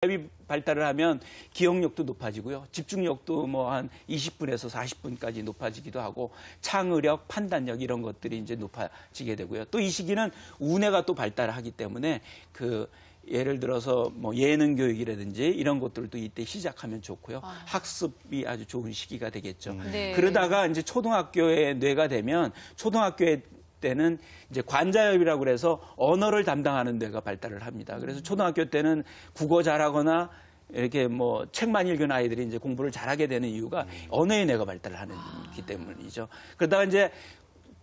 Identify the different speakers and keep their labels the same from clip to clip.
Speaker 1: 이 발달을 하면 기억력도 높아지고요. 집중력도 뭐 한 20분에서 40분까지 높아지기도 하고 창의력, 판단력 이런 것들이 이제 높아지게 되고요. 또 이 시기는 우뇌가 또 발달을 하기 때문에 예를 들어서 뭐 예능 교육이라든지 이런 것들도 이때 시작하면 좋고요. 학습이 아주 좋은 시기가 되겠죠.
Speaker 2: 네.
Speaker 1: 그러다가 이제 초등학교에 뇌가 되면 초등학교에 때는 이제 관자엽이라고 그래서 언어를 담당하는 뇌가 발달을 합니다. 그래서 초등학교 때는 국어 잘하거나 이렇게 뭐 책만 읽은 아이들이 이제 공부를 잘하게 되는 이유가 언어의 뇌가 발달을 하기 때문이죠. 그러다가 이제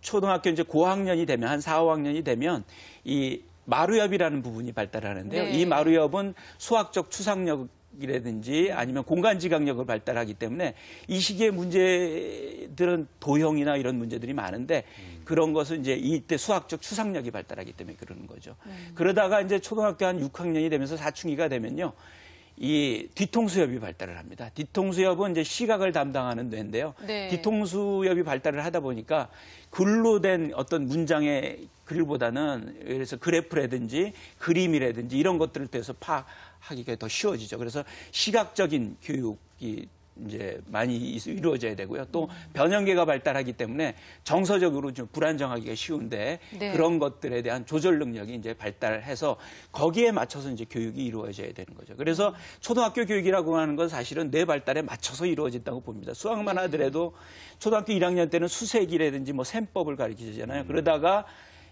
Speaker 1: 초등학교 이제 고학년이 되면 한 4, 5학년이 되면 이 마루엽이라는 부분이 발달하는데요.
Speaker 2: 네.
Speaker 1: 이 마루엽은 수학적 추상력이라든지 아니면 공간지각력을 발달하기 때문에 이 시기의 문제들은 도형이나 이런 문제들이 많은데 그런 것은 이제 이때 수학적 추상력이 발달하기 때문에 그러는 거죠. 그러다가 이제 초등학교 한 6학년이 되면서 사춘기가 되면요. 이 뒤통수엽이 발달을 합니다. 뒤통수엽은 이제 시각을 담당하는 뇌인데요.
Speaker 2: 네.
Speaker 1: 뒤통수엽이 발달을 하다 보니까 글로 된 어떤 문장의 글보다는 그래서 그래프라든지 그림이라든지 이런 것들을 통해서 파악하기가 더 쉬워지죠. 그래서 시각적인 교육이 이제 많이 이루어져야 되고요. 또 변형계가 발달하기 때문에 정서적으로 좀 불안정하기가 쉬운데
Speaker 2: 네.
Speaker 1: 그런 것들에 대한 조절 능력이 이제 발달해서 거기에 맞춰서 이제 교육이 이루어져야 되는 거죠. 그래서 초등학교 교육이라고 하는 건 사실은 뇌 발달에 맞춰서 이루어진다고 봅니다. 수학만 하더라도 초등학교 1학년 때는 수색이라든지 뭐 셈법을 가르치잖아요. 그러다가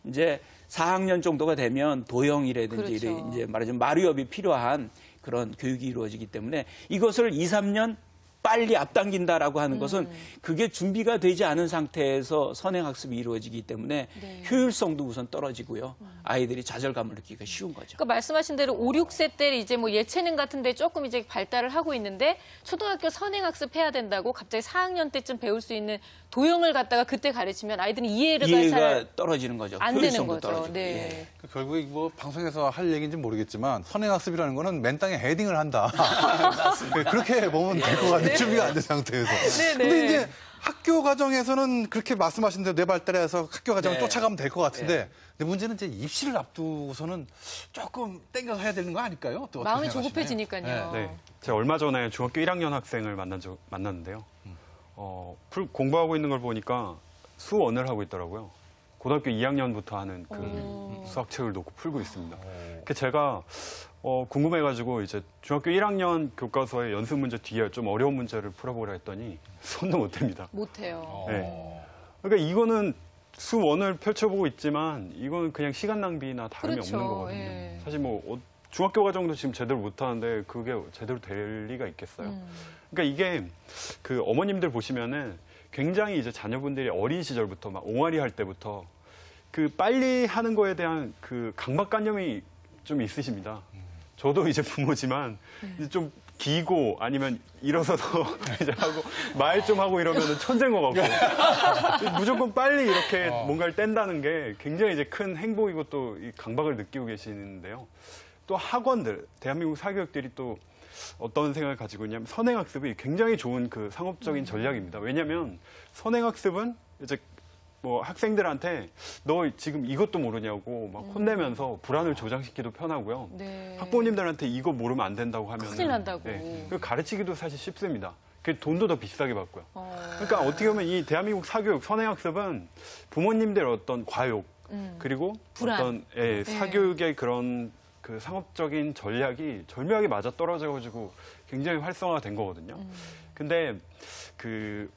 Speaker 1: 이제 4학년 정도가 되면 도형이라든지
Speaker 2: 그렇죠.
Speaker 1: 이제 말하자면 마루엽이 필요한 그런 교육이 이루어지기 때문에 이것을 2, 3년 빨리 앞당긴다라고 하는 것은 그게 준비가 되지 않은 상태에서 선행학습이 이루어지기 때문에
Speaker 2: 네.
Speaker 1: 효율성도 우선 떨어지고요. 아이들이 좌절감을 느끼기가 쉬운 거죠.
Speaker 2: 그러니까 말씀하신 대로 5, 6세 때 이제 뭐 예체능 같은 데 조금 이제 발달을 하고 있는데 초등학교 선행학습해야 된다고 갑자기 4학년 때쯤 배울 수 있는 도형을 갖다가 그때 가르치면 아이들은 이해가 잘
Speaker 1: 떨어지는 거죠.
Speaker 2: 안 되는
Speaker 1: 효율성도
Speaker 2: 거죠.
Speaker 1: 떨어지고.
Speaker 2: 네.
Speaker 1: 예.
Speaker 3: 결국에 뭐 방송에서 할 얘기인지 모르겠지만 선행학습이라는 거는 맨 땅에 헤딩을 한다. 그렇게 보면 될 것 같아요. 준비가 안 된 상태에서.
Speaker 2: 네네.
Speaker 3: 근데 이제 학교 과정에서는 그렇게 말씀하신 대로 뇌 발달해서 학교 과정을
Speaker 1: 네.
Speaker 3: 쫓아가면 될 것 같은데 근데 문제는 이제 입시를 앞두고서는 조금 땡겨서 해야 되는 거 아닐까요? 또 어떻게
Speaker 2: 마음이
Speaker 3: 생각하시나요?
Speaker 2: 조급해지니까요.
Speaker 3: 네.
Speaker 4: 네, 제가 얼마 전에 중학교 1학년 학생을 만났는데요. 공부하고 있는 걸 보니까 수원을 하고 있더라고요. 고등학교 2학년부터 하는 그 수학책을 놓고 풀고 있습니다. 그 제가 궁금해가지고 이제 중학교 1학년 교과서의 연습 문제 뒤에 좀 어려운 문제를 풀어보려 했더니 손도 못 댑니다.
Speaker 2: 못해요.
Speaker 4: 네. 그러니까 이거는 수원을 펼쳐보고 있지만 이건 그냥 시간 낭비나 다름이
Speaker 2: 그렇죠.
Speaker 4: 없는 거거든요.
Speaker 2: 예.
Speaker 4: 사실 뭐 중학교 과정도 지금 제대로 못하는데 그게 제대로 될 리가 있겠어요. 그러니까 이게 그 어머님들 보시면은 굉장히 이제 자녀분들이 어린 시절부터 막 옹알이 할 때부터 그 빨리 하는 거에 대한 그 강박관념이 좀 있으십니다. 저도 이제 부모지만 이제 좀 기고 아니면 일어서서 이제 하고 말 좀 하고 이러면은 천재인 것 같고 무조건 빨리 이렇게 뭔가를 뗀다는 게 굉장히 이제 큰 행복이고 또 이 강박을 느끼고 계시는데요. 또 학원들, 대한민국 사교육들이 또 어떤 생각을 가지고 있냐면 선행학습이 굉장히 좋은 그 상업적인 전략입니다. 왜냐하면 선행학습은 이제 뭐 학생들한테 너 지금 이것도 모르냐고 막 혼내면서 불안을 조장시키기도 편하고요.
Speaker 2: 네.
Speaker 4: 학부모님들한테 이거 모르면 안 된다고 하면
Speaker 2: 큰일 난다고.
Speaker 4: 가르치기도 사실 쉽습니다. 그 돈도 더 비싸게 받고요. 그러니까 어떻게 보면 이 대한민국 사교육 선행학습은 부모님들의 어떤 과욕 그리고
Speaker 2: 불안.
Speaker 4: 어떤 사교육의 그런 그 상업적인 전략이 절묘하게 맞아 떨어져가지고 굉장히 활성화된 거거든요. 근데 그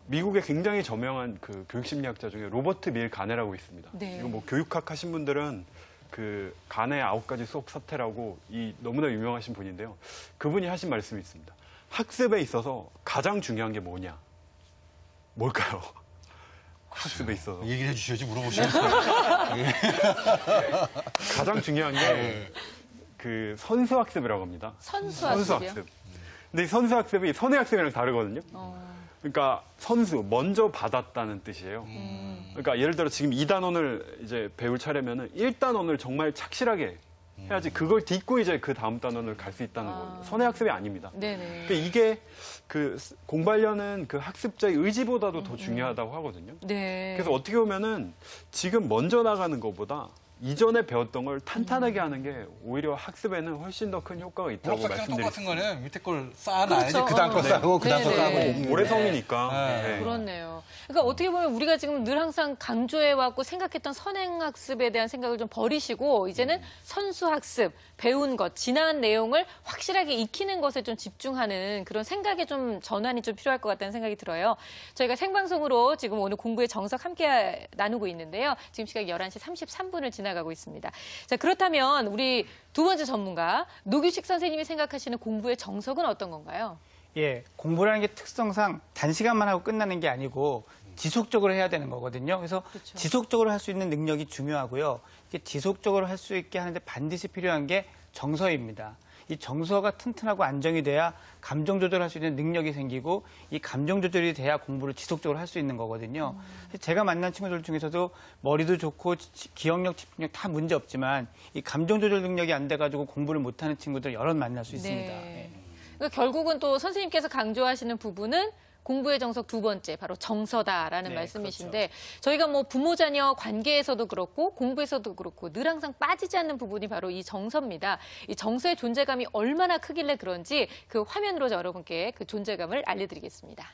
Speaker 4: 미국의 굉장히 저명한 그 교육심리학자 중에 로버트 밀 가네라고 있습니다.
Speaker 2: 네.
Speaker 4: 이거 뭐 교육학 하신 분들은 그 가네 9가지 수업 사태라고 이 너무나 유명하신 분인데요. 그분이 하신 말씀이 있습니다. 학습에 있어서 가장 중요한 게 뭐냐? 뭘까요? 학습에 있어서.
Speaker 3: 얘기를 해주셔야지 물어보시면.
Speaker 4: 가장 중요한 게 그 선수학습이라고 합니다.
Speaker 2: 선수학습이요?
Speaker 4: 근데 이 선수학습이 선행학습이랑 다르거든요. 그러니까 선수, 먼저 받았다는 뜻이에요. 그러니까 예를 들어 지금 2단원을 이제 배울 차례면은 1단원을 정말 착실하게 해야지 그걸 딛고 이제 그 다음 단원을 갈 수 있다는 거예요. 선행학습이 아닙니다.
Speaker 2: 네네.
Speaker 4: 그러니까 이게 그 공부하려는 그 학습자의 의지보다도 더 중요하다고 하거든요.
Speaker 2: 네.
Speaker 4: 그래서 어떻게 보면은 지금 먼저 나가는 것보다 이전에 배웠던 걸 탄탄하게 하는 게 오히려 학습에는 훨씬 더 큰 효과가 있다고
Speaker 3: 블록 쌓기랑
Speaker 4: 말씀드립니다.
Speaker 3: 똑같은 거는 밑에 걸 쌓아놔야지
Speaker 2: 그렇죠.
Speaker 3: 그 다음 거
Speaker 2: 네.
Speaker 3: 쌓고 그 다음 거
Speaker 2: 네네.
Speaker 3: 쌓고.
Speaker 4: 모래성이니까.
Speaker 3: 네.
Speaker 2: 그렇네요. 그러니까 어떻게 보면 우리가 지금 늘 항상 강조해왔고 생각했던 선행학습에 대한 생각을 좀 버리시고 이제는 선수학습, 배운 것, 지난 내용을 확실하게 익히는 것에 좀 집중하는 그런 생각의 좀 전환이 좀 필요할 것 같다는 생각이 들어요. 저희가 생방송으로 지금 오늘 공부의 정석 함께 나누고 있는데요. 지금 시각 11시 33분을 지나가고 있습니다. 자, 그렇다면 우리 두 번째 전문가 노규식 선생님이 생각하시는 공부의 정석은 어떤 건가요?
Speaker 5: 예, 공부라는 게 특성상 단시간만 하고 끝나는 게 아니고 지속적으로 해야 되는 거거든요. 그래서
Speaker 2: 그렇죠.
Speaker 5: 지속적으로 할 수 있는 능력이 중요하고요. 이게 지속적으로 할 수 있게 하는데 반드시 필요한 게 정서입니다. 이 정서가 튼튼하고 안정이 돼야 감정 조절할 수 있는 능력이 생기고 이 감정 조절이 돼야 공부를 지속적으로 할 수 있는 거거든요. 제가 만난 친구들 중에서도 머리도 좋고 기억력, 집중력 다 문제 없지만 이 감정 조절 능력이 안 돼가지고 공부를 못하는 친구들 여럿 만날 수 있습니다.
Speaker 2: 네. 그러니까 결국은 또 선생님께서 강조하시는 부분은 공부의 정석 두 번째, 바로 정서다라는
Speaker 5: 네,
Speaker 2: 말씀이신데 저희가 뭐 부모 자녀 관계에서도 그렇고 공부에서도 그렇고 늘 항상 빠지지 않는 부분이 바로 이 정서입니다. 이 정서의 존재감이 얼마나 크길래 그런지 그 화면으로 여러분께 그 존재감을 알려드리겠습니다.